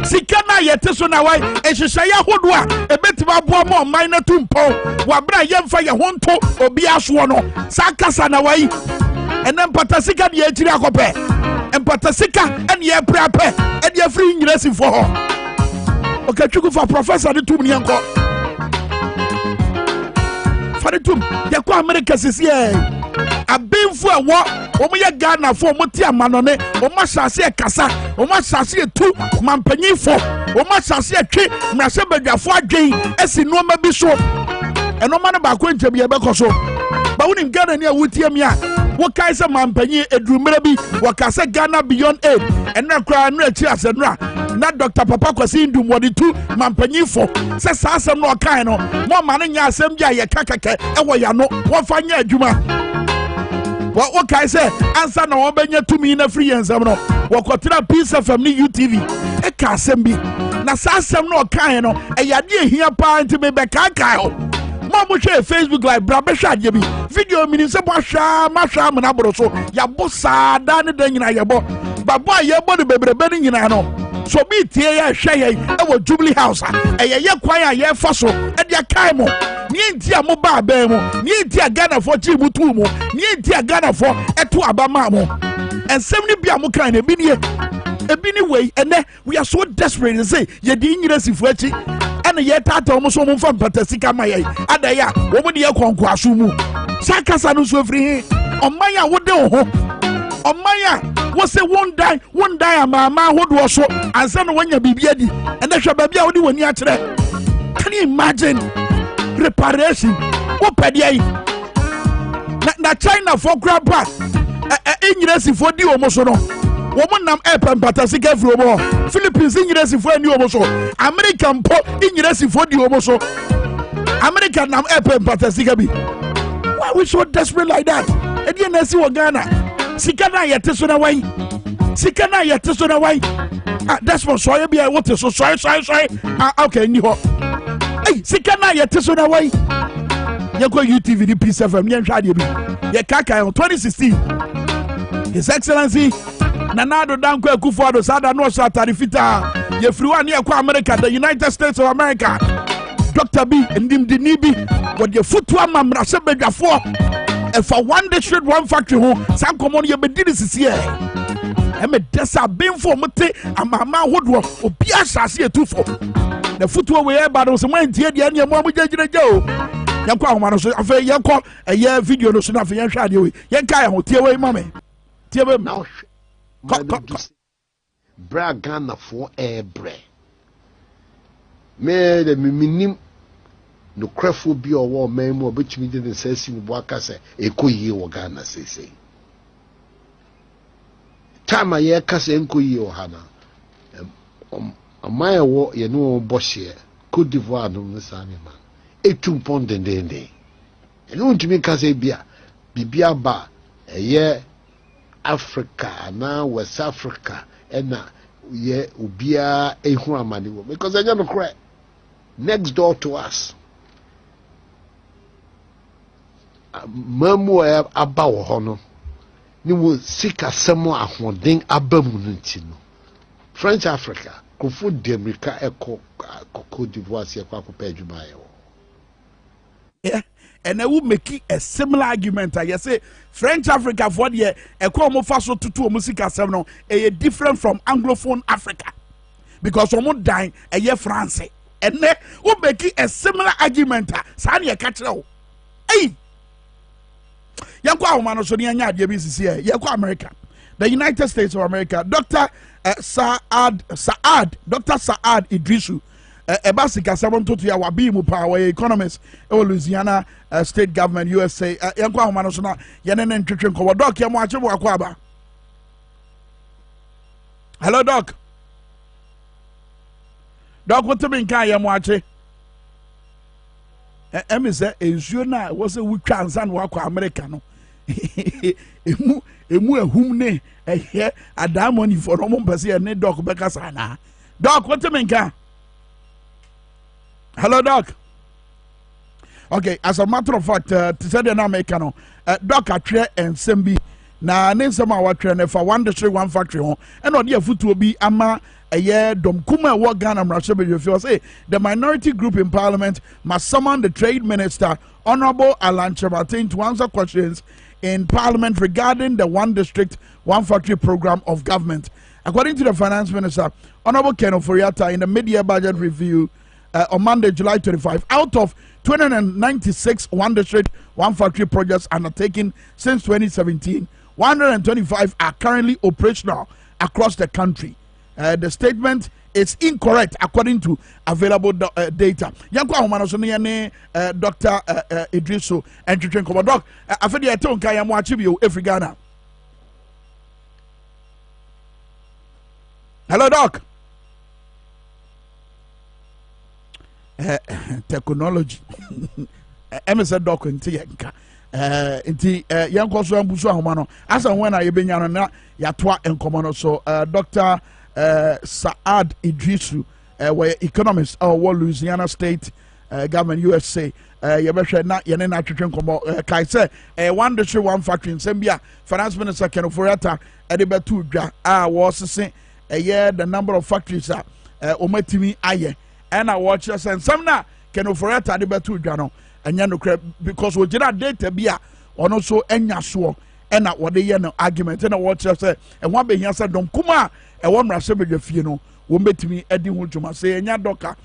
sika na yete so na wai ehyehyɛ ya hodo a ebetima boa mo man na tumpo wa bra yemfa ye honto obi aso no sakasa na wai ene mpata sika de akiri akopɛ mpata sika ene ye prape ene ye free nyirasi fo ho okatwuku fa professor de tum ne enko fa de tum ye ko America sisi abemfu ewo omo ye Ghana fo omo ti amanone omo asase kasa omo asase tu mampanyifo omo asase twe mrase badwafo adwen esi no ma bi so eno ma ne ba ko ntwam ye bekoso ba woni Ghana ne awutie mi a wo kai se mampanyi edurumere bi wo ka se Ghana beyond aid eno kra no achi asenura na Dr. Papa Kwasi Ndum wodi tu mampanyifo se sa asem no kai no mo ma ne nya asem bia ye kakake ewo ya no wo fa nya adwuma what can I say? Answer no obenya to me in a free and some no. What got piece of family UTV? A casembi. Na sasem no kind no. A yadi here parent to me back Kyle. Mamu share Facebook like Brabesha Yabi. Video minister Basha, Masha Manabroso. Yabosa, Dani Dana Yabo. But boy, your body baby burning in ano. So be tear shay, our Jubilee House. A ya choir, ya fossil, and ya kaimo. Nientia moba bemo, nientia Ghana for Chibutumo, nientia Ghana for Etu Abamamo. And 70 Biamuka and Ebini way, and then we are so desperate to say, Yadinus if wechi, and yet at almost from Patasika Maya, Adaya, woman ya conquasumu. Sakasanus free on Maya would do. On Maya was a one die, Mama would was so, and son when you be beady, and the Shababia would do when you are today. Can you imagine? Reparation. What pediai? Na China for grandpa. English for the omosono. Woman nam airplane patasika from Philippines English for any omoso. American po English for the omoso. American nam airplane patasika bi. Why we so desperate like that? And you know see Ghana. Sikana yetesona wai. Sikana yetesona wai. That's what soy be what so soy. Okay, ni ho. Hey, sikana yete na wai. Ye go UTV the piece of me nhwa de bi. Ye kaka 2016. His Excellency Nanado Danko Akufo-Addo sada no so tarifita. Ye free one ye kwa America, the United States of America. Dr. B ndim dinibi what ye futu amamra se bedwafo. E for one district one factory ho sam common ye bediri sisi e. E me desa bemfo mote amama hodo obi asase etufo. The footwear we have, but also my dear, the end of Mamma Joe. Yanko, after Yanko, a year video, no sooner for Yanka, Yanka, tear away, mommy. Tear away now. Brag Ghana for air bread. May the minim no creful be or war, man, more which me didn't say, in Wakasa, a coy or Ghana, say. Time a year, Casa Coy or Hannah. A mile walk, you know, Bossier, Cote d'Ivoire, no, Miss Animal. A 2 pound and day. And on to me, Casabia, Bibia Bar, a year Africa, now West Africa, and now, yeah, Ubia, a Huamani, because I never cry. Next door to us. Mamu about honor. You will seek a somewhere one thing abamunitino. French Africa. Food America echo Cote d'Ivoire si kwa kopejuma yo. Yeah, and I will make a similar argument. I say French Africa for the echo mo faso tutu musika seven a different from Anglophone Africa because we dying a year France and then we make a similar argument. Sani e catch now. Hey, yankwa umano so ni anya de BCC here. Yankwa America, the United States of America, Dr. Dr. Saad Idrisu, Ebasika Sabon to ya wabi mu power economist, Louisiana state government, USA, Yankwa Manosona, Yanen Trichon Kowa, Doc, Yamacho Wakwaba. Hello, Doc. Doc, what to Minkah Yamache? Emise, Enzuna was a weak transan Wakwa Americano. Emu ehumne ehye adamoni for omon pese ne doc bekasa na doc what Minkah. Hello, Doc. Okay, as a matter of fact, to say the name no doc atwe ensem bi na ne nsem a watwe ne fa one district one factory ho and odi afutu obi ama year Domkuma what Ghana Mrashabe say the minority group in parliament must summon the trade minister Honorable Alan Chebatin to answer questions in parliament regarding the one district one factory program of government. According to the finance minister Honorable Ken Oforiatta in the mid-year budget review on Monday, July 25, out of 296 one district one factory projects undertaken since 2017, 125 are currently operational across the country. The statement is incorrect according to available data. Yanko ahomano so ne Dr. Idriso entwetwen komo doc afedi ete onka ya mo achibi o Africana. Hello doc. Technology. MSA doc nti yanka. Nti yanko so ambuso ahomano asa when I benya no na yatoa enkomo no so Dr. Saad Idrisu, where economist or Louisiana State government USA. Yabesha na yene na twetwen komo kai say one district one factory in Zambia finance minister Ken Oforiatta edebetu dwa was say the number of factories omatimi aye and I watch us and some na Ken Oforiatta edebetu dwa no enya no because we gina data bia ono so enya so and na what dey no argument and I watch us and one be here say don kuma e won Mrashabe fie no wo betimi edi ho dwuma say enya doka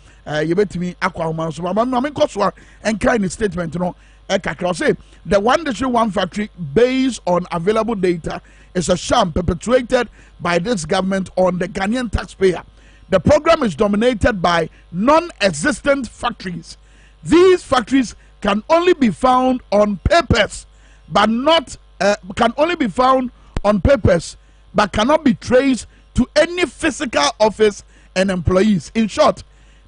ye betimi akwa homa so ma menkoso en kind statement no e kakra say the one district one factory based on available data is a sham perpetuated by this government on the Ghanaian taxpayer. The program is dominated by non-existent factories. These factories can only be found on papers but not cannot be traced to any physical office and employees. In short,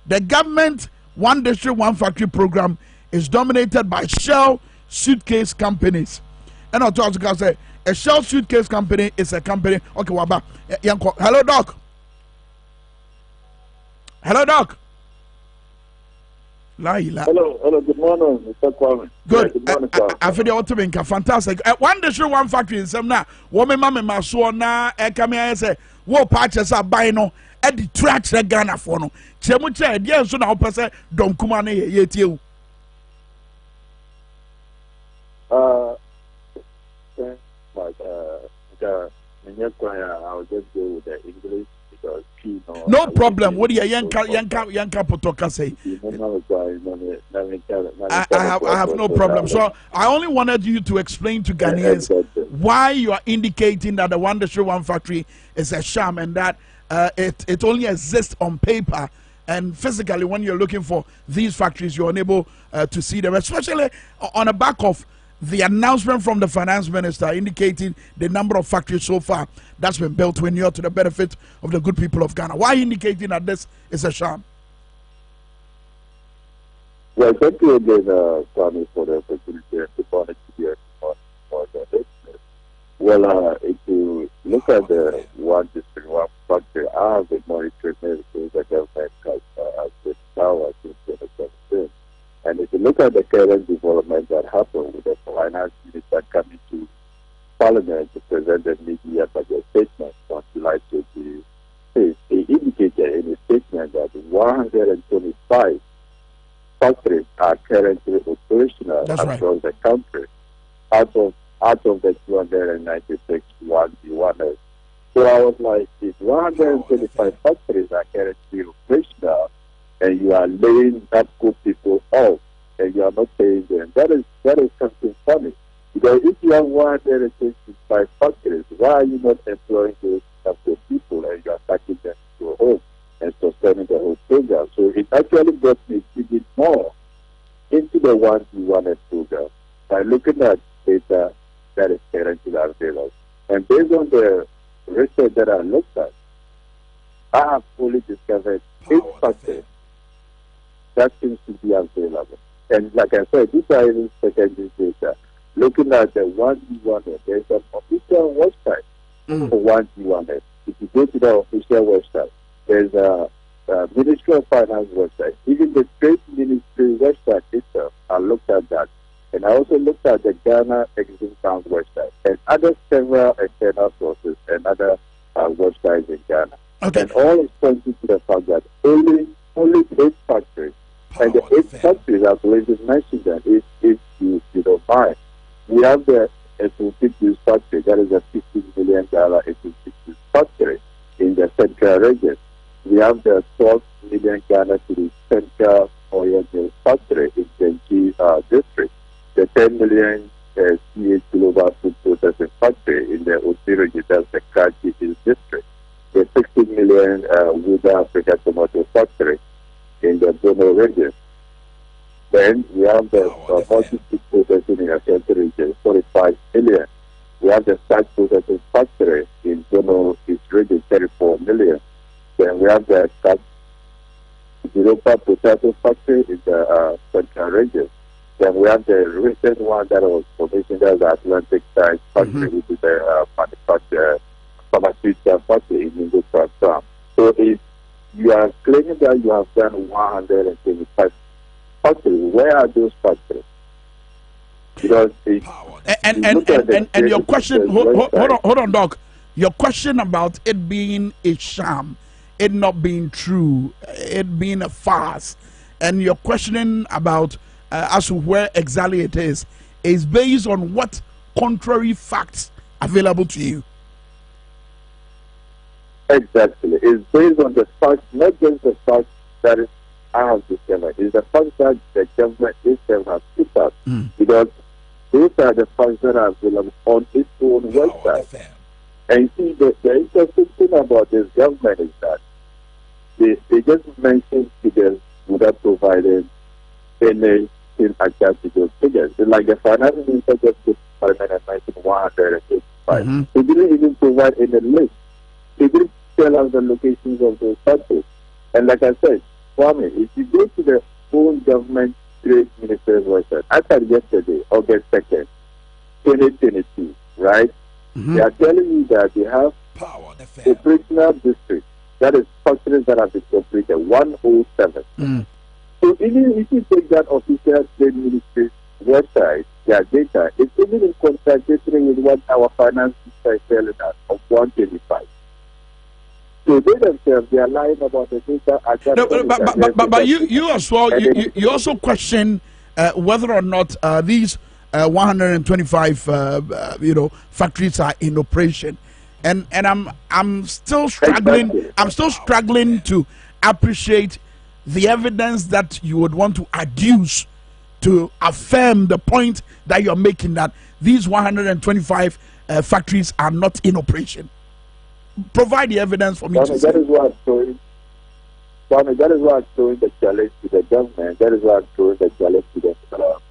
the government one district one factory program is dominated by shell suitcase companies. And I thought to say a shell suitcase company is a company. Okay, waba. Hello doc. Hello doc. Hello, good morning, Mr. Kwame. Good. I feel the Minkah, fantastic. One district one factory in some now. Woman mama maso na come here say wo patches are buying no at the track Ghana for no. Chemuche dia so na opese don kuma na ye tie. I'll just go with the English because no problem. What do you yanka potoka say? I have no problem. So I only wanted you to explain to Ghanaians why you are indicating that the one district one factory is a sham and that it only exists on paper and physically when you're looking for these factories you're unable to see them, especially on the back of the announcement from the finance minister indicating the number of factories so far that's been built when you're to the benefit of the good people of Ghana. Why indicating that this is a sham? Well, thank you again, Kwame, for the opportunity and the bonus to be on the business. Well, if you look at the one district, one factory, I have been monitoring it since the government has been power since 2017. And if you look at the current development that happened with the finance minister coming to Parliament to present the mid-year budget statement on July 26, he indicated in his statement that 125 factories are currently operational across the country out of the 296 1B1s. So I was like, if 125 factories are currently operational and you are laying that good people off and you are not paying them, that is something funny. Because if you have 125 factories, why are you not employing those types of people and you are taking them to your home and sustaining the whole program? So it actually got me digging more into the 1B1S program by looking at data that is currently available. And based on the research that I looked at, I have fully discovered 8 factors that seems to be available. And like I said, these are even secondary data. Looking at the 1B1S, there's an official website for 1B1S. If you go to the official website, there's a Ministry of Finance website. Even the Trade Ministry website itself, I looked at that. And I also looked at the Ghana Exim Council website and other several external sources and other websites in Ghana. Okay. And all is pointing to the fact that only 8 factories, and the 8 factories, as Lady mentioned, that if you don't mind, we have the Etupitus factory, that is a $15 million Etupitus factory in the central region. We have the 12 million Ghana to the central oil mill factory in the district. The 10 million CH global food processing factory in the Osi region, that's the Kaji district. The 16 million Wood Africa tomato factory in the Bono region. Then we have the multi-food processing in the central region, 45 million. We have the starch processing factory in Bono East region, 34 million. Then we have the Europa potato factory in the central region. Then we have the recent one that was commissioned as the Atlantic Science Factory, which is the pharmaceutical factory in Minkah. So if you are claiming that you have done 125 factories, where are those factories? Because and your question, hold on, Doc. Your question about it being a sham, it not being true, it being a farce, and your questioning about as to where exactly it is based on what contrary facts available to you? Exactly. It's based on the fact, not just the fact that I have discovered. It's the fact that the government itself has put up. Because those are the facts that are available on its own website. And see, the interesting thing about this government is that they just mentioned figures without providing anything attached to those figures. It's like the finance minister just put Parliament at 185. They didn't even provide any list. They didn't tell us the locations of those factories. And like I said, Kwame, if you go to the own government trade minister's website, I said yesterday, August 2nd, 2022, right? They are telling me that they have operational districts, that is factories that have been completed, 107. So even if you take that official trade ministry's website, their data, it's even in contradictory with what our finance minister is telling us of 125. So they themselves, they are lying about the data. No, but you as well, you also question whether or not these 125 factories are in operation, and I'm still struggling. Exactly. I'm still struggling to appreciate the evidence that you would want to adduce to affirm the point that you're making, that these 125 factories are not in operation. Provide the evidence for me. That is why I'm showing. That is why I'm showing the challenge to the government. That is why I'm showing the challenge to the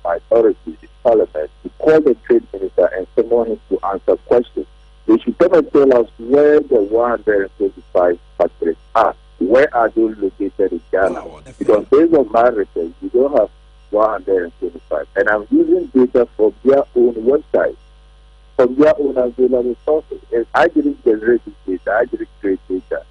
minority in Parliament to call the trade minister and summon him to answer questions. They should come and tell us where the 125 factories are. Where are those located in Ghana? Because based on my research, you don't have 125. And I'm using data from their own website, from their own available sources. And I didn't generate this data. I didn't create data.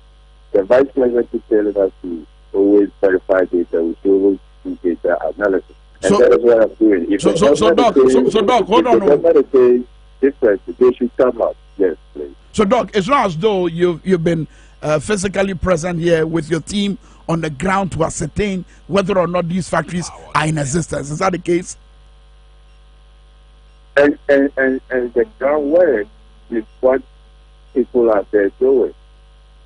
The vice president is telling us to always verify data. We should always do data analysis. And that is what I'm doing. If Doc, hold on. If the government is different, they should come up. Yes, please. So, Doc, it's not as though you've been physically present here with your team on the ground to ascertain whether or not these factories are in existence. Is that the case? And the ground work is what people are there doing.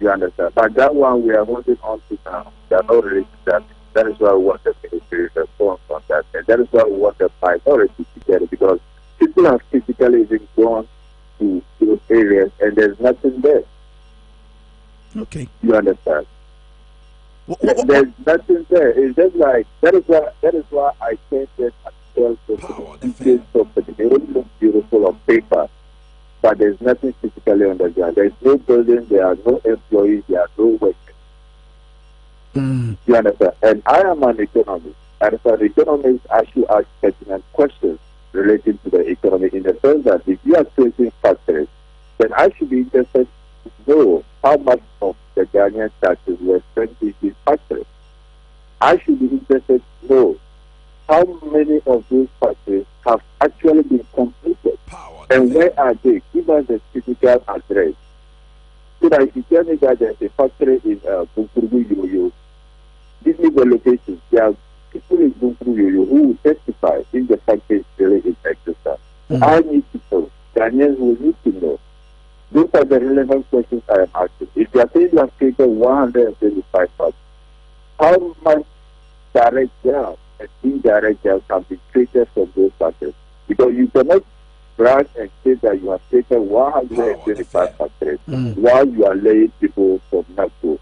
You understand? But that one we are holding on to now. They are not releasing that. That is why we want the ministry to respond on that. And that is why we want the minority to get it, because people have physically been gone to those areas and there's nothing there. Okay. You understand? There's nothing there. It's just like that is why I can't get a tell the property. They don't look beautiful on paper, but there's nothing physically on the ground. There's no building, there are no employees, there are no workers. You understand? And I am an economist. And as an economist, I should ask pertinent questions relating to the economy, in the sense that if you are creating factories, then I should be interested to know how much of the Ghanaian taxes were spent in these factories. I should be interested to know how many of those factories have actually been completed and where are they? Give us the physical address. So that if you tell me that there's a factory in Bunkuru Yoyo, give me the location. There are people in Bunkuru Yoyo who will testify if the factory is really in existence. I need to know. Ghanaians will need to know. Those are the relevant questions I am asking. If you are saying you have created 125 factories, how much direct jobs and indirect jobs have been created from those factories? Because you cannot brag and say that you have created 125 factories while you are laying people from NACO,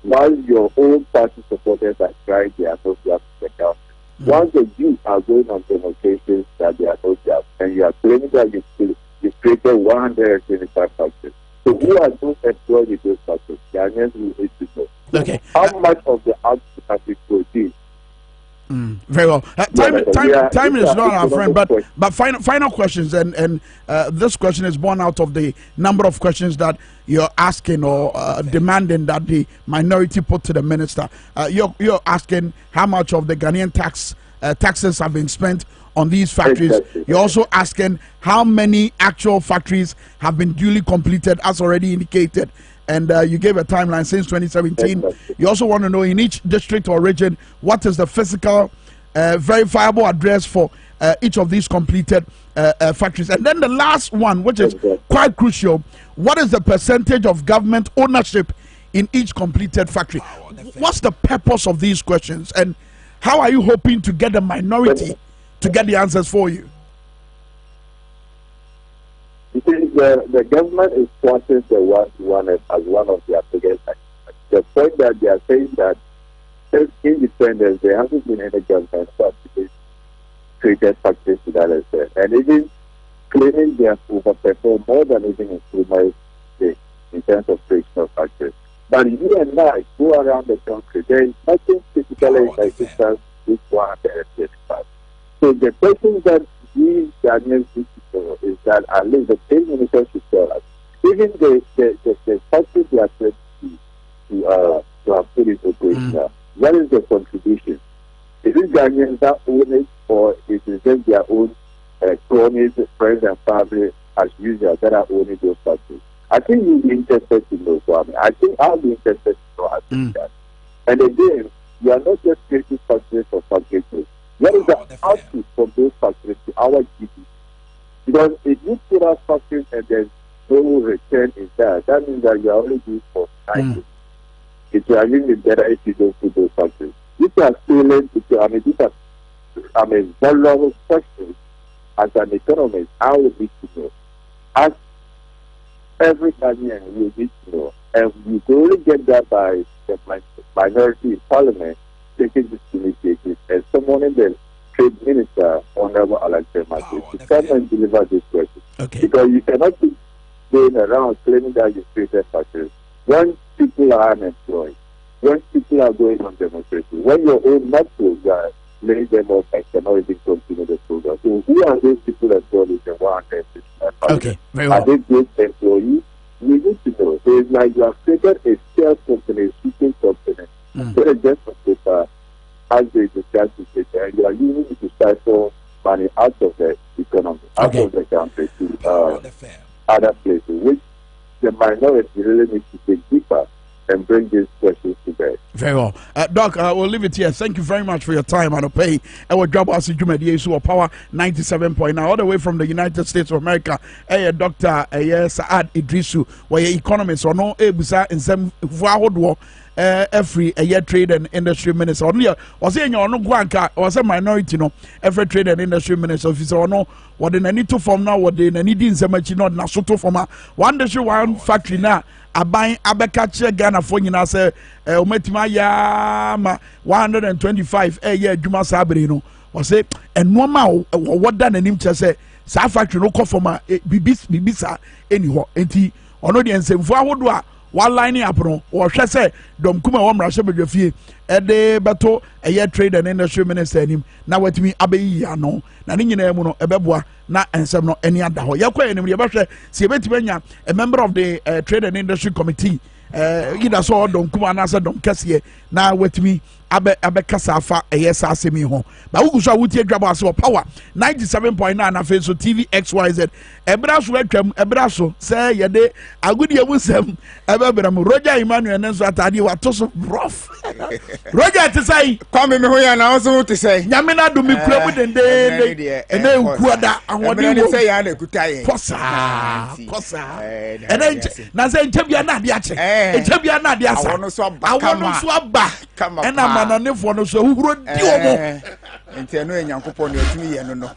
while your own party supporters are trying their no jobs to the country. Once the youth are going on demonstrations that they are no jobs, and you are claiming that you created 125 factories. So who are those employed in those factories? Ghanaians will need to know. Okay. How much of the output has been produced? Very well. Time is not our friend, but final questions, and this question is born out of the number of questions that you're asking or demanding that the minority put to the minister. You're asking how much of the Ghanaian taxes have been spent on these factories. Exactly. You're also asking how many actual factories have been duly completed, as already indicated. And you gave a timeline since 2017. Exactly. You also want to know in each district or region what is the physical verifiable address for each of these completed factories. And then the last one, which is quite crucial, what is the percentage of government ownership in each completed factory? What's the purpose of these questions, and how are you hoping to get the minority to get the answers for you? The government is wanting the one as one of their biggest activities. The point that they are saying that since independence, there hasn't been any government that created factories to that extent. And even claiming they have overperformed more than even improvement in terms of creation of factories. But you and I go around the country, there is nothing typically in existence with 135. So the question that we Ghanaians need to know is that at least the state minister should tell us, even the factories they are trying to have put into operation, what is the contribution? Is it Ghanaians that own it, or is it just their own cronies, friends and family as usual that are owning those factories? I think you'll be interested to know, Kwame. I think I'll be interested to know that. And again, you are not just creating factories for factories. What is the output from those factories to our GDP? Because if you put out factories and there's no return in that means that you are only doing for 90. It will even be better if you don't put those factories. These are salient, these are vulnerable questions as an economist. I would need to know. As every Ghanaian will need to know. And we can only get that by the minority in parliament taking this initiative and summoning the trade minister, Honorable Alex Masi, to come and deliver this question. Okay. Because you cannot keep going around claiming that you created factories when people are unemployed, when people are going on demonstration, when your own metros are laying them off and cannot even continue the program. So who are those people employed in the 165? Okay, very well. Are they good employees? We need to know. So it's like you have created a sales company, a shipping company, very just on paper, as they discuss it, and you are using it to stifle money out of the economy, out of the country to other places, which the minority really needs to take deeper and bring these questions to bear. Very well. Doc, we'll leave it here. Thank you very much for your time. And pay our Dwabo Ase Jumedi so Power 97.9 all the way from the United States of America. Dr. Saad Idrisu, where economists or no ebusa in some every year trade and industry minister. Only was saying you no guanka was a minority no every trade and industry minister officer or no what in any to form now what in any din semachi not na soto form one industry one factory na aban abeka Ghana for nyina say ometima ya ma 125 year adwuma sabere no was say enoma what dan anim che say sa factory no ko form bibisa eni ho enti ono de ensemfo ahodo a one line up no or say dom kuma wa mrashe bedwafie ede beto eye trade and industry minister anim na watimi abeyi ya no na ne nyina mu no ebeboa na ensem no eni ada ho yakwa enim ye behwe se ebetime nya a member of the trade and industry committee either so dom kuma na say dom kase na watimi abɛkasa afa ɛyɛ saa asɛm yi ho ba wogu so a wotie Dwabo Ase wɔ power 97.9 na afei so TV XYZ ɛbra so atwam ɛbra so sɛ yɛde agudie mu nsɛm ɛbɛbra mu Roger Emmanuel ne nso atade wato so rough Roger te sai Kwame me ho ya na so te sai nyame na do me kura mu dende ene nkuada ahode wo sɛ ya na kuta ye posa ene na sɛ nkyabia na ade ache nkyabia na ade asa awono so aba ɛna mananefo no so huhuro di omo enti eno enyankopɔ no atumi ye no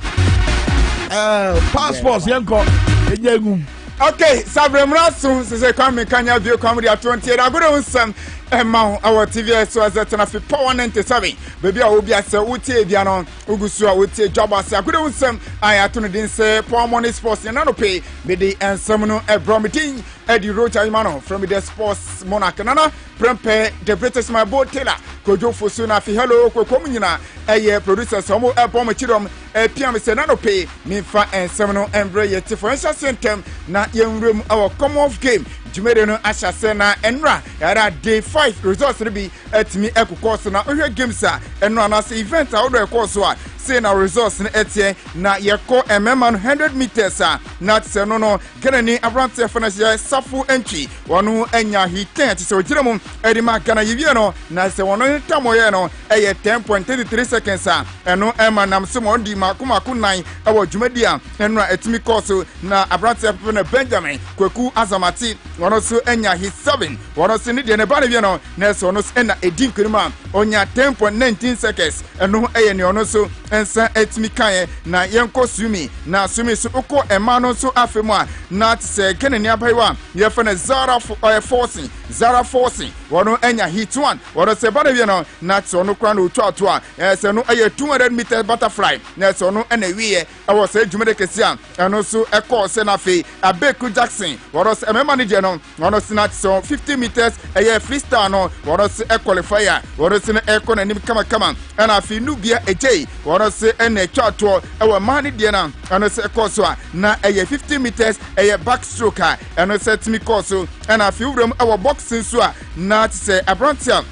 passports yenko enyegum okay sabremra so se Kwame kanya bio Kwame dia 20 da godo nsam Emma our TV so as that na fi power 97 baby a obi ase wotie bia no ogusu a wotie Dwabo Ase agodo nsam ayato no din se power money sports na no pay me di ensam no ebromitin edi rocha imano from the sports monarch nana prempe the British my boat tailor kojo fosu na fi hello kokom nyina eye producers omo ebom chidom piam se na no pay me fa ensam no embre yeti for sentem na yenwrem our come off game Jumede no ahyase na enra yara day 5 results be atimi ekokos na ohwe games a enra na se event a odo ekos so a say na results na etie na yeko emema 100 meters a na se no no gana ni abrante fana safu entry wono anya hitan ti se ogiremu edima gana yivie no na se wono tamoye no eye 10.33 seconds a eno ema nam se mo di makomako nan ewo jumedi a enra etimi course na abrante fana Benjamin Kwaku Azamati wono so enya hit 7 wono so ni de ne ba ne wie no na so no na edin kunima onya 10.19 seconds eno eye ne ono so ensa etimi kan na yenko sumi na sumi so uko ema no so afemu a na se gene ni abaiwa ye fa na Zara forcing wono enya hit 1 wono se ba ne wie no na so no kra na otu ato a se no eye 200 meters butterfly na so no ena wie awo se dwumede kesi a eno so eko se na fe Abeku Jackson wono se emema ni je no wono se na so 50 meters eye freestyle no wono se qualifier wono se na eko na nim kama na fe nubia ejei wono se ena twato ewe mani de na eno se eko so a na eye 50 meters eye backstroke a eno se timi course na fe wurem ewe boxing so a na se abrantia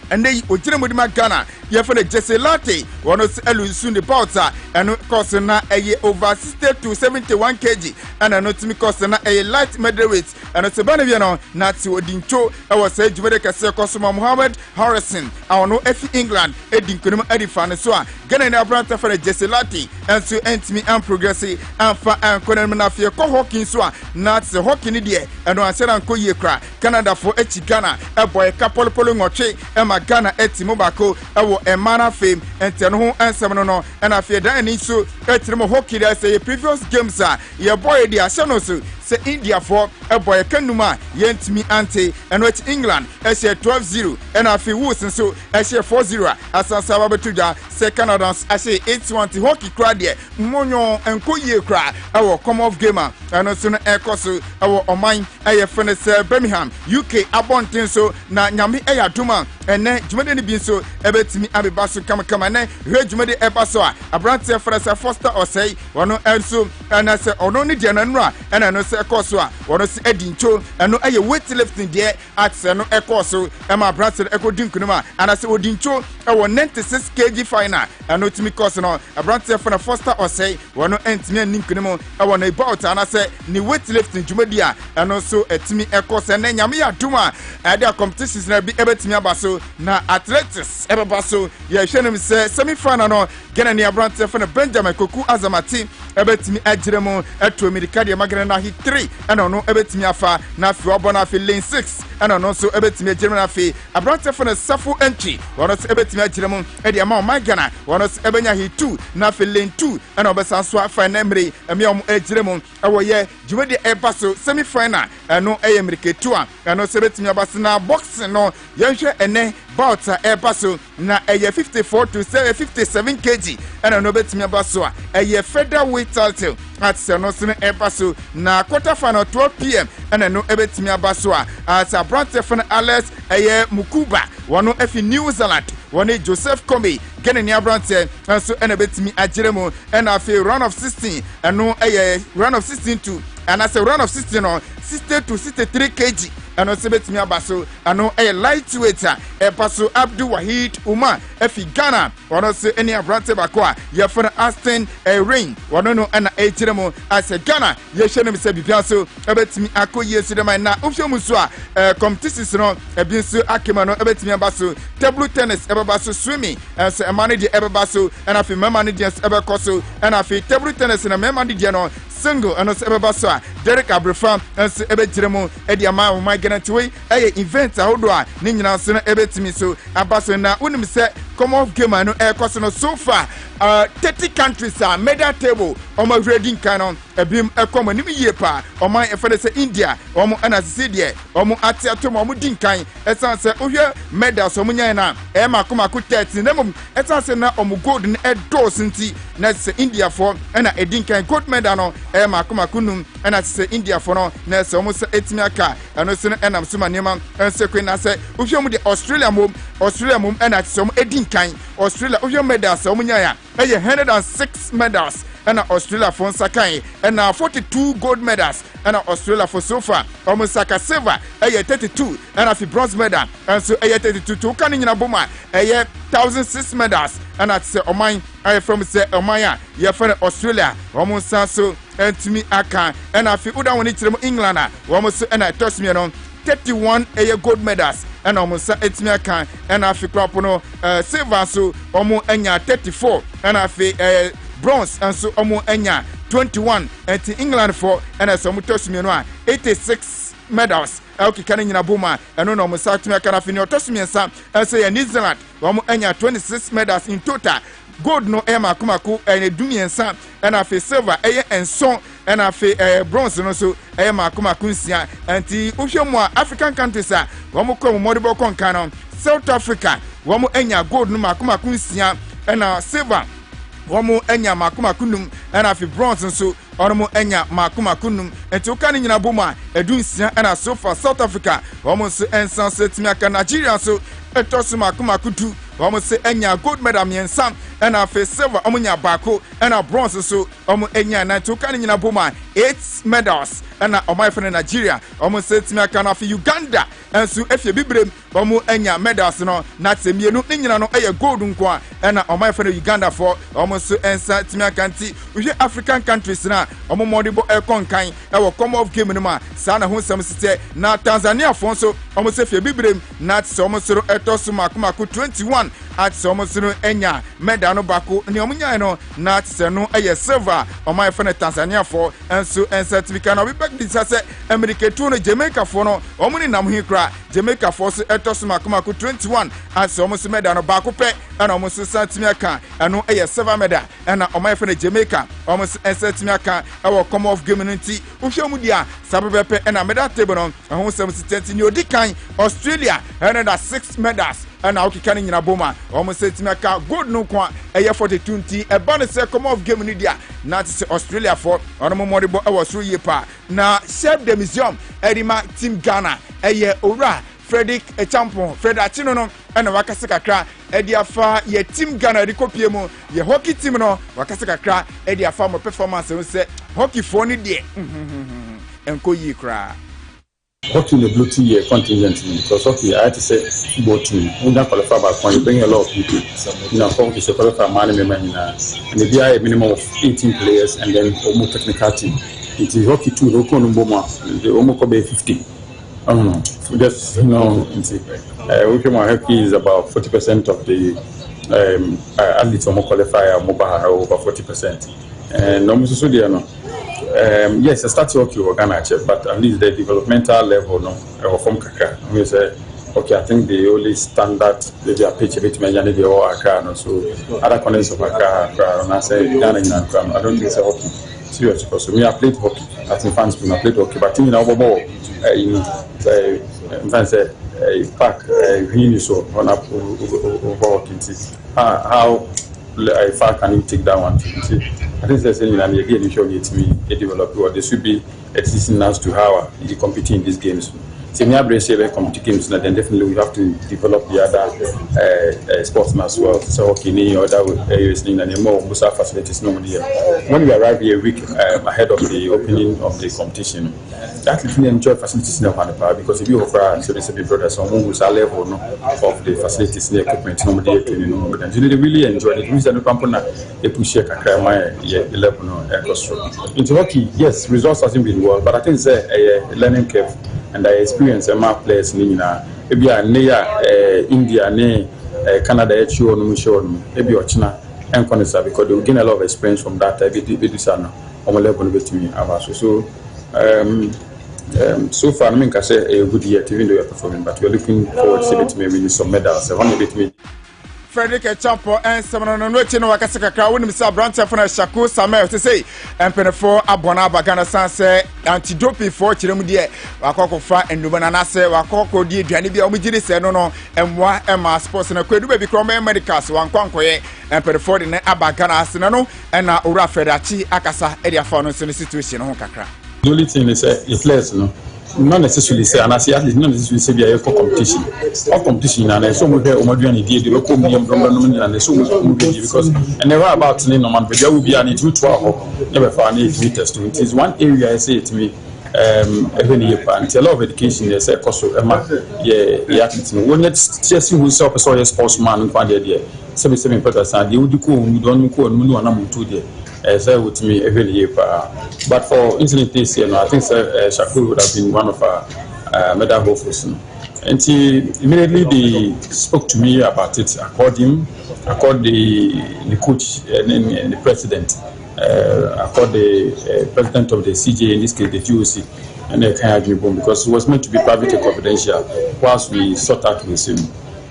and they ojiremudima Ghana ye for the Jesse Latte wono se elusu the pauta and course na eye over 60 to 71 kg and anotimi course na eye light middleweight and se bana no na ti odincho e was say jumede kase course Muhammad Harrison awono efi England edinkunum edifane so a Ghana na branta for the Jesse Latte and so entimi and progress and fa and konem na fie ko hockey so a na se hockey ni de and no answer anko ye kra Canada for echi Ghana e boy kapolopolo ngotwe e ma Ghana etimo bako ewo emana fame ente no ho ansem no na afie dan ni so etirimo hockey da say previous games a ye boy di ahye no so se India for a boy kanuma yentimi ante eno at England ehye 12-0 and afie wus so ehye 4-0 asansa babetuja se Canadians ehye 8-1 hockey crowd de monyo enko ye kra ewo come off gamer eno so no ekoso ewo oman eye fene se Birmingham UK abonten so na nyame eya duma ene jumede ni bi so ebetimi abeba so kama na hwe jumede eba so a abrante fresa Foster Osei wono enso na se ono ni de nanura ena no se ekoso a wono se edincho eno eye weightlifting de at se no ekoso ema abrante ekodinkunuma ana se odincho ewo 96 kg final eno timi course no abrante fresa Foster Osei wono entimi aninkunumu ewo na about ana se ni weightlifting jumede a eno so etimi ekoso na nyame ya duma ade competitions na bi ebetimi abaso na athletics ebebaso ye hwenem se semi final no Ghana ni abrante for Benjamin Kwaku Azamati ebetimi agiremu eto America de magana na hit 3 ena no ebetimi afa na fi obo na fi lane 6 ena no so ebetimi agiremu na fi abrante for safu entry wono so ebetimi agiremu e de ma Ghana wono so ebenya hit 2 na fi lane 2 ena obesa so afa na emre emi om agiremu ewo ye jumedi ebaso semi final eno eye America 2 ena so ebetimi abasa na boxing no ye hwe ene Bauta ebaso na eye 54 to 57 kg ena no betimi abaso a eye featherweight title at Senosine ebaso na quarter final 12 p.m. ena no ebetimi abaso a at Abrante fan Alex eye Mukuba wono efi New Zealand wono Joseph Kwame Ghana ni Abrante so ena betimi agiremu ena afi round of 16 eno eye round of 16 to and as a run of 60 to 63 kg. And also betimi abaso ano lightweight paso Abdul Wahid Umar efi Ghana ono se eni abrante bako a ye for Aston Rain ono no na echiremo as a Ghana ye hwene se bibia so betimi akoye sideman na ofiomu so a competitions no ebi so akema no betimi abaso table tennis ebabaso swimming so emane de ebabaso and afi mama ne de ebakoso and afi table tennis na mama de no single and also ebabaso Derek Abrafam and so ebejiremo edi ama my guarantee event ahodo ni nyina so na ebetimi so abaso na unim se come off game no cost no so far 30 countries are medal table omo reading canon ebim come ni ye pa omo efere se India omo anasisi de omo atiatom omo dinkan esan se ohwe medals omo nyan na makoma ku 30 na mum esan se na omo gold na edos nti na se India for na edinkan gold medal no makoma kunum na se India for no na se omo se etimi aka eno se enam so manema ense kwen na se ohwe mu de Australia mum na se omo edinkan Australia ohwe medals omo nyan ya 106 medals and Australia for Sakai and 42 gold medals and Australia for so far almost Saka silver 32 and a bronze medal and so 32 to Kanina Boma 1,006 medals and at say Oman I from say Omaya ye for Australia almost so and to me aka and I feel that when it's England almost and I toss me on 31 gold medals and almost etimi aka and I feel no silver so almost enya 34 and I feel bronze and so almost enya 21 and to England for and as almost toss me no 86 medals okay can nyina boma and no almost etimi aka na feel no toss me and say New Zealand almost enya 26 medals in total gold no makumako and dumiensa and I feel silver and so and I feel bronze no so makumako nsia anti ohwemo African countries a womo ko modibo konkano South Africa womo enya gold no makumako nsia and silver womo enya makumako num and I feel bronze so onomo enya makumako num anti okani nyina boma edunsia and so far South Africa womo so ensan so etimi aka Nigeria so etosu makumako du womo se enya gold medal miensa and a silver omunya bako and a bronze so omu enya na to kan nyina boma 8 medals and a my friend Nigeria omu se timi aka na Uganda and so efie bibrem omu enya medals no na temienu nyina no gold nko and a my friend Uganda for omu so ensa timi aka nti we African countries na omu modibo konkan e wo come off game no ma sa na ho sam site na Tanzania for so omu se efie bibrem na so omu so etosu makumako 21 at so omu so enya medal no bako ni omunya no na tse no silver o my friend Tanzania for and so and certificate no be back this say America to no Jamaica for no omuni nam hi kra Jamaica for so etoso makomako 21 at so omuso medal no bako pe and omuso santimia and no silver medal and o my friend Jamaica omuso santimia e come off game nti ohwemu dia sabebepe and medal table no ho sem sitenti ni odikan Australia and 6 medals and now kikani nyina boma omo setima ka gold no kwa 42 nti e ba ne se come off game ni dia na ti Australia for onomo modibo e was so yepa na chef de museum edima team Ghana ora Frederick Champion Fred Achino no na wakase kakra ediafa ye team Ghana di kopie mu ye hockey team no wakase kakra ediafa mo performance we say hockey for ni de enko yi kra hockey in the blue team contingent because hockey I had to say football team we don't qualify by point, you bring a lot of people hockey is qualify man and maybe a minimum of 18 players and then almost technical team it is hockey too no the almost be 50 I don't know just hockey is about 40% of the athletes who qualify are over 40% and almost so they are yes, I started hockey with Ghana, but at least the developmental level, no, from Kaka. We say, okay, I think the only standard they are pitch bit me they all Accra, so other connections of Accra, and I say Ghana in Accra. I don't think it's hockey serious because me I played hockey. As in fans, I played hockey, but in our ball, in park, really so on up over hockey. How far can you take that one? I think they're saying that again, you show it to me a developer, or there should be existing as to how you compete in these games. competitive games, then definitely we have to develop the other sports as well. So hockey, or other areas, and more facilities normally. When we arrive here a week ahead of the opening of the competition, that really enjoy facilities in the because if you offer so they say brothers someone who's a level of the facilities and the equipment normally and they really enjoy it. Means that the company they push a level into hockey. Yes, results hasn't been well, but I think it's a learning curve. And I experience my players in India, Canada, maybe China, and Conisa because they will gain a lot of experience from that. So far, Minkah say a good year, even though you're performing, but we're looking forward to see maybe some medals. Frederick Champo and Samano Nochino Wakasaka, when Mr. Brancher from Shaku Samuel to say, and Penafo Abona Bagana Sanse, anti-doping for Chimudia, Wakoko Fa and Nubanase, Wakoko di Janibia Omijiri Senono, and one Emma Sports and a Quedu baby Crome Medicas, one Conquay, and Penafo in Abagana Senano, and Ura Fedachi, Akasa, Edia Faunus in the situation on Kakra. The only thing is it's less, not necessarily say, and I say at least not necessarily say we are for competition. Or competition, and so we have Omaduan idea, the local medium and so because and never about normal, but there will be an into 12 never for 8 meters to it. Is one area I say to me, every year, and a lot of education, they say, Costo, yeah, when it's just who self a sportsman and find the idea, 77 percent, you would go, you don't go, and you know, to there. As I would me every year, but for incident this year, I think Shakur would have been one of our medal holders. And he immediately they spoke to me about it. I called the coach and the president. I called the president of the CJ, in this case the GOC, and they can't agree because it was meant to be private and confidential. Whilst we sought out with him,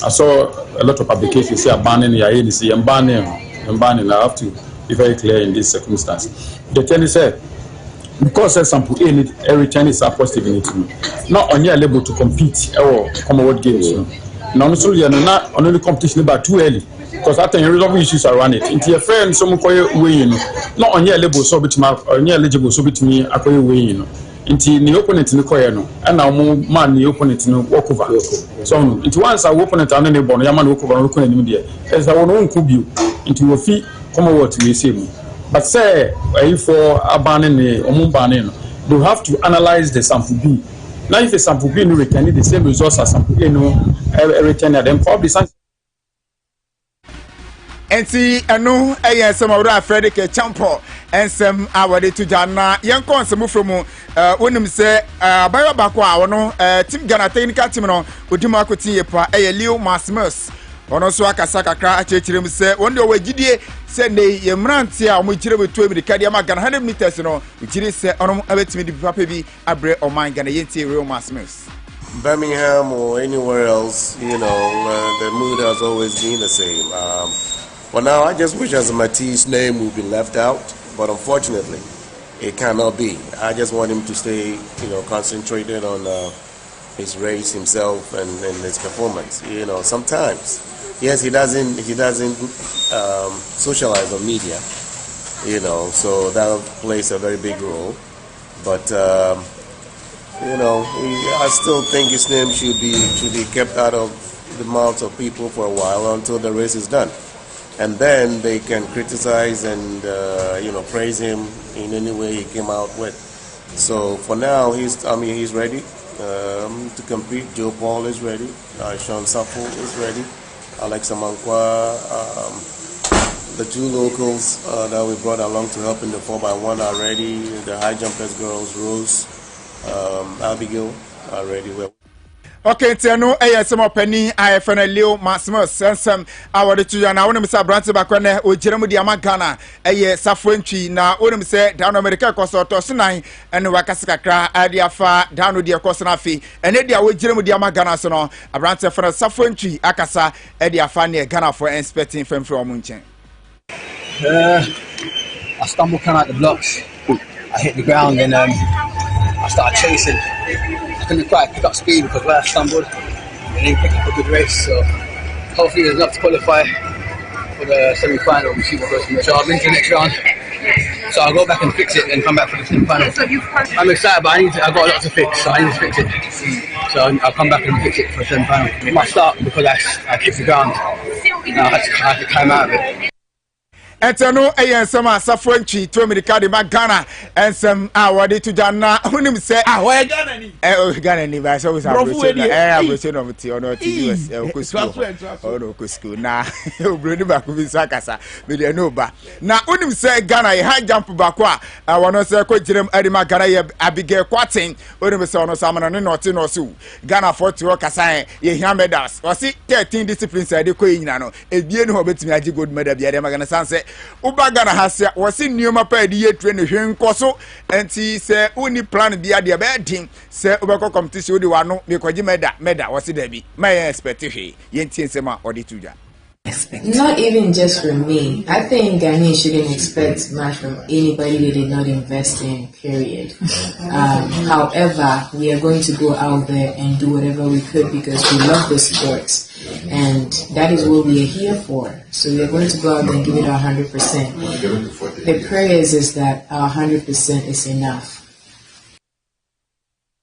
I saw a lot of publications say banning the ANC and banning. I have to be very clear in this circumstance. The tennis said, because some every Chinese are positive in it, not only able to compete or Commonwealth Games. Now, so not only competition about too early, because I think a lot of issues around it. Into your friend, some call you way, not only able so bit or eligible so bit me, I call you way, into the opponent in the corner, and now more man the opponent in the walk over. So, it was our opponent and any born, Yaman walk over in India, as our own could be into your feet. Commonwealth we see, but say if for abandoning they have to analyze the sample B. Now if the sample B no return the same results as sample A return them probably something. And see, I know I some of that Frederick Champo and some our to Jana young consumer from when him say Bayo Bakwa no Team Ghana technical team no Udimako Tiepa a Leo Maximus. Ono so akasa kakra achechirem se wonde owagidie se ne yemranti a omugire betu America dia magana 100 meters no ugire se ono abetimi di papa bi abre oman Ghana yenti real mass Birmingham or anywhere else, the mood has always been the same. For now, I just wish as Matisse' name would be left out, but unfortunately, it cannot be. I just want him to stay, concentrated on his race himself and his performance. Sometimes. Yes, he doesn't socialize on media, so that plays a very big role. But I still think his name should be kept out of the mouths of people for a while until the race is done, and then they can criticize and praise him in any way he came out with. So for now, he's ready to compete. Joe Paul is ready. Sean Sappho is ready. Alexa Mankwa, the two locals that we brought along to help in the 4x1 are ready. The high jumpers girls, Rose, Abigail, are ready. Okay, Tiano, some penny, I have a Leo Maximus, Sansam, our to you now, Mr. Branson Bacone, or Jeremy Diamagana, Safwenchi, now, Udem said, down America, Costa Tosinai, and Wakasaka, Adiafa, down with the Cosanafi, and Edia with Jeremy Diamagana, so a Branson for a Safwenchi, Akasa, Ediafani, Ghana for inspecting from Munchen. I stumbled kind of the blocks. I hit the ground and I started chasing. I couldn't quite pick up speed because where I stumbled, I didn't pick up a good race. So hopefully there's enough to qualify for the semi-final. We'll see what goes from there. So I'll into the next round. So I'll go back and fix it and come back for the semi-final. I'm excited, but I've got a lot to fix, so I need to fix it. So I'll come back and fix it for £7. It must start because I kicked the ground. I had to climb out of it. Eteno ayen sama safo ntwi to America de Ghana ensem awade to Ghana hunim se why Ghana ni Ghana ni ba so we say abroche no mti ono ti US ko ono ko school na obroni ba ko bi sakasa me de no ba na hunim se Ghana ye high jump ba ko a wono se ko jirem adima Ghana ye Abigail Kwatin hunim se ono samana ne not no so Ghana for to kasa ye hia medals o si 13 disciplines ade ko nyina no ebie ne ho betimi agi gold medal bia de magana sanse Ubagana hasia wasi nioma pa di yetre ne hwenko so enti se uni plan bia de be din se ubeko competition odi wano me kwaji meda wasi da bi my expect hwe yenti ensema odi tuja. Not even just from me. I think Ghanaians shouldn't expect much from anybody they did not invest in, period. However, we are going to go out there and do whatever we could because we love the sports. And that is what we are here for. So we are going to go out there and give it our 100%. The prayer is that our 100% is enough.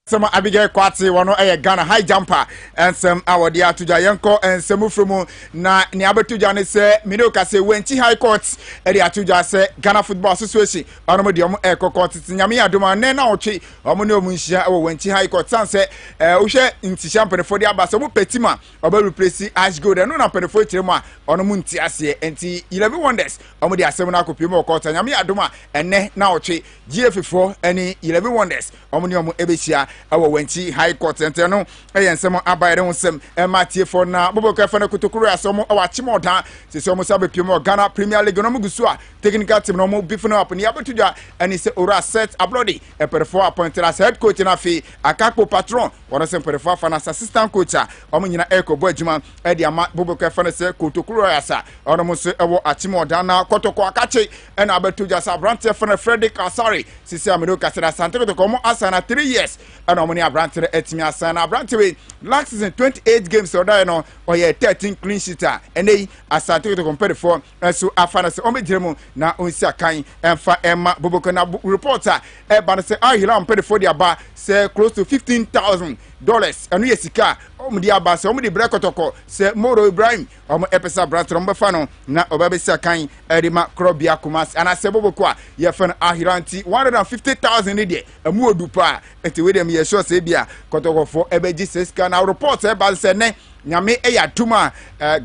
Some Abigail Kwati wano Ghana high jumper and some our dear to Jayanko and some from na Niabatu Jane say Minoka say Wenchi High Courts Edia Tuja say Ghana Football Association Onomodium Eco Court Yamia Duma Nena Ochi Omono Munshia or Wenchi High Court Sanse Ushe inti champion for the Abasamu Petima or replace Ash Good and Nuna Penefo Tirma Onomunti Asie enti 11 wonders Omodia Semana Kupimo Court and Yamia Duma and Ne Naochi GF4 any 11 wonders Omonium Ebesia our Wenchi High Court Centeno, and some abiding some MRT for now. Boboka Fana Kutukura, some of our Chimota, Sisomo Sabi Pimo, Ghana Premier League Nomugusua, technical team no more beefing up in Yabatuja, and he said Ora set abrodi, a perfor appointed as head coach in a fee, a capo patron, one of some perfor fan as assistant coach, Omina Echo Bojima, Ediama Boboka Fana said Kutukura, Onomus Ewo Achimo Dana, Kotoko Akache, and Abatuja Sabrante Fana Frederick Asari, Sisia Medoka said Santo to come Asana 3 years, and Omani Abrante Etimi Asana Abrante last season 28 games or no or 13 clean sheeter and they Asante to compare for and so Afana se Omejemu na Unsia Kain and fa Emma Bobokana reporter Ebana say Ahila on for the aba say close to $15,000 and we sika Omudi aba say Omudi Brekotoko say Moro Ibrahim Epesa Brant Rombafano na Obabesa Kain Edima Krobia Kumas and I say Bobokwa Yefan Ahiranti 150,000 a day a more dupa at the way them ye sure say bia Kotoko for Ebeji says can our report about say ne Nyame eya tuma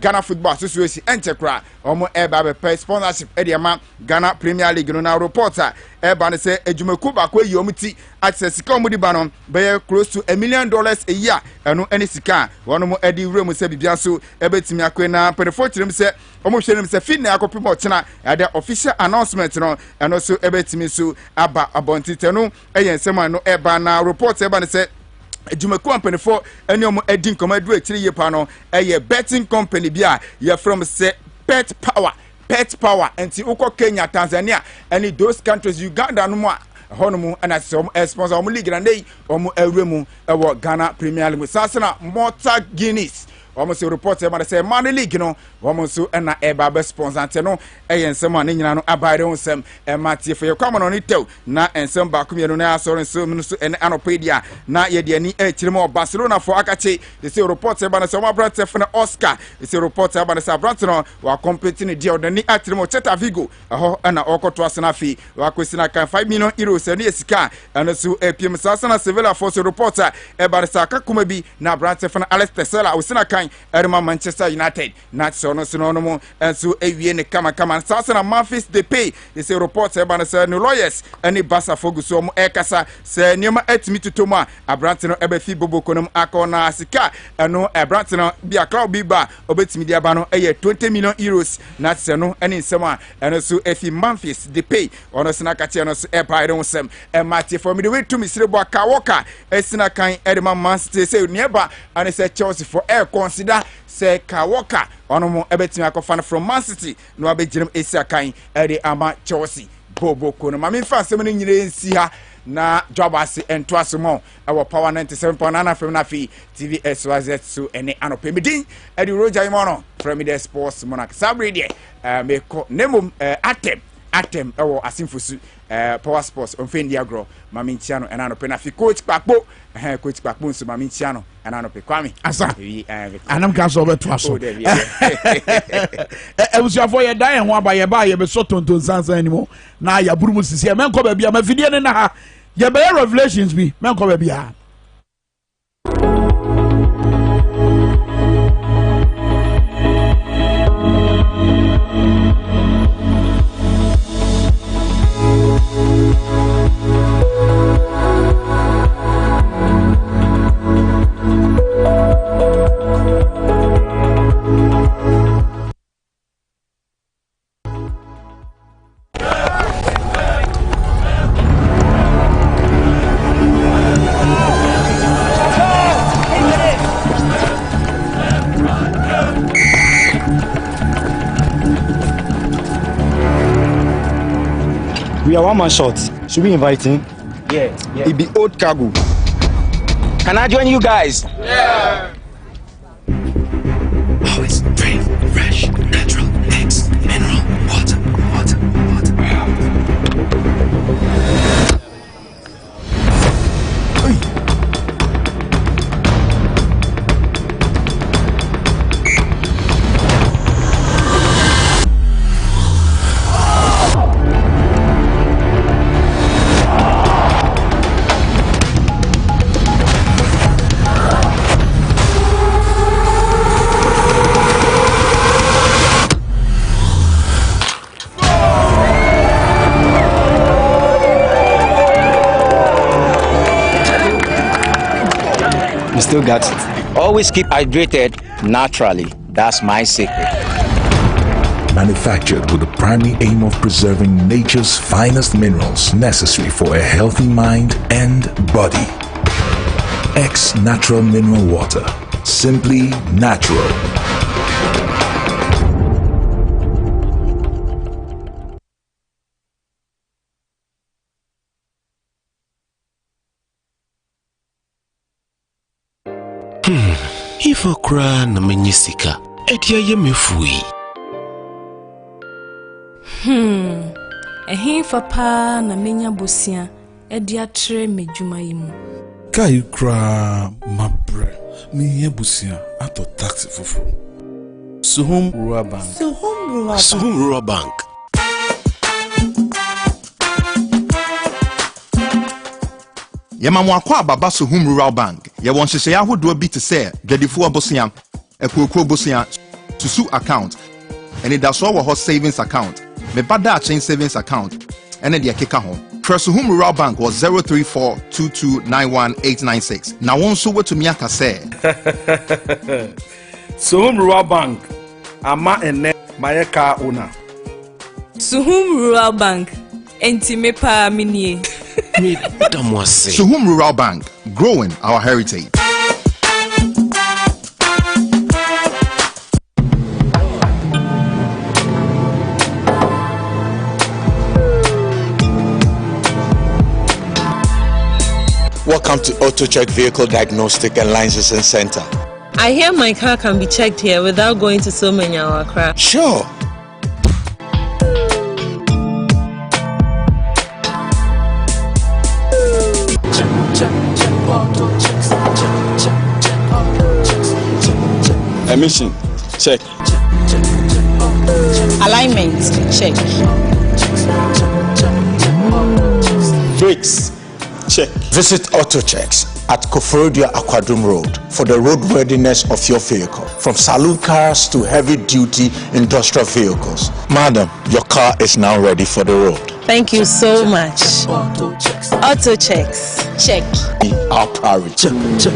Ghana Football Association enchekra omo eba be sponsorship ediama Ghana Premier League no na reporter eba ne say ejumeku ba kwa yi omuti access sika omudi ba no be close to $1 million a year eno eni sika wono mo edi wrem say bibia so ebetimi akwe na perefo kirem say omo hwenem say fin na akopi mo chena ade official announcement no eno so ebetimi so aba abontite no eyen sema no eba na report eba ne say Jumeku company for any edin comedy 3 year pano a betting company bia you from say pet power and uko Kenya Tanzania any those countries Uganda no more honomu and as some sponsor league and they ewremu ewo Ghana Premier League sasana Morta Guinness almost report about say money league no almost so na eba be sponsor no ensema ne nyina no abide on sem matie for Kwame no tell na ensem ba kum ye no na asore so en anopedia na ye de ani chirimo Barcelona for akache they say report about say one brand for Oscar they say report about say brand no wa competing deal the ni atrimo Cheta Vigo ho na okoto asena fi wa kwesina kan 5 million euros ne esika and so APM Sasana Sevilla for reporter about say akakuma bi na brand for Alex Tessela usina kan Erma Manchester United not so no synonym and so awie ne kama Sasana Memphis they pay they say reports about say no lawyers any basa foguso mo ekasa say niema etimi tutoma abrante no ebefi bobokonum akona asika eno abrante no bia club biba obetimi dia ba no 20 million euros not say no any nsema and so efi Memphis they pay ono sina kache no so epa don sem e mate for me the way to me sirebo aka woka esina kan Edema Man City say nearby and say Chelsea for air consider say Kawoka onomo ebetimi akofan from Man City no abegirem esia kan ede ama Chelsea bobo kono ma me fa sem ne nyire nsi ha na Dwabo Ase ento asemo ewo power 97.9 FM na fi TV SYZ so ene anope medin ede roja imono from the sports monarch sabre de me ko nemum atem atem ewo asimfosu power sports onfendi agro mami ntiano ena no pe na fi coach Kpakpo coach Kpakpo nso mami ntiano ena no pe Kwame asa anam ka so beto aso ebusuafo ye dan ho aba ye ba ye be so tonton sansan animo na ya burumu sisi e menko ba bia ma fidie ne na ha ye be revelations bi menko ba bia. We are one man short. Should we invite him? Yeah. It be old cargo. Can I join you guys? Yeah. Oh, it's very fresh, natural, eggs, mineral, water. Still got it. Always keep hydrated naturally. That's my secret. Manufactured with the primary aim of preserving nature's finest minerals necessary for a healthy mind and body. X Natural Mineral Water. Simply natural. If I cry na menyisika, edia ye mefui. Ehin fa na menya bosia, edia tre medwuma yimu. Kai kra mabre, me busia ato taxi foforo. Suhum Rural Bank. Suhum Rural Bank. Yamamu akwa baba Suhum Rural Bank. Ya won hyehyɛ ahodoɔ bi te sɛ dwadifo abosia, akuokuo bosia, susu account, ɛne da so wɔ hɔ savings account, me bada chain savings account, ɛne de akeka ho. Suhum Rural Bank was 034229186. Na won so wetumi aka sɛ Suhum Rural Bank ama ene mayeka ona. Suhum Rural Bank enti me pa minie. Suhum Rural Bank, growing our heritage. Welcome to Auto Check Vehicle Diagnostic and Licensing Center. I hear my car can be checked here without going to so many hour crap. Sure. Emission, check. Alignment, check. Brakes, check. Visit AutoChecks at Koforodia Aquadrum Road for the road readiness of your vehicle, from saloon cars to heavy-duty industrial vehicles. Madam, your car is now ready for the road. Thank you so much. AutoChecks, check. Our priority. Check.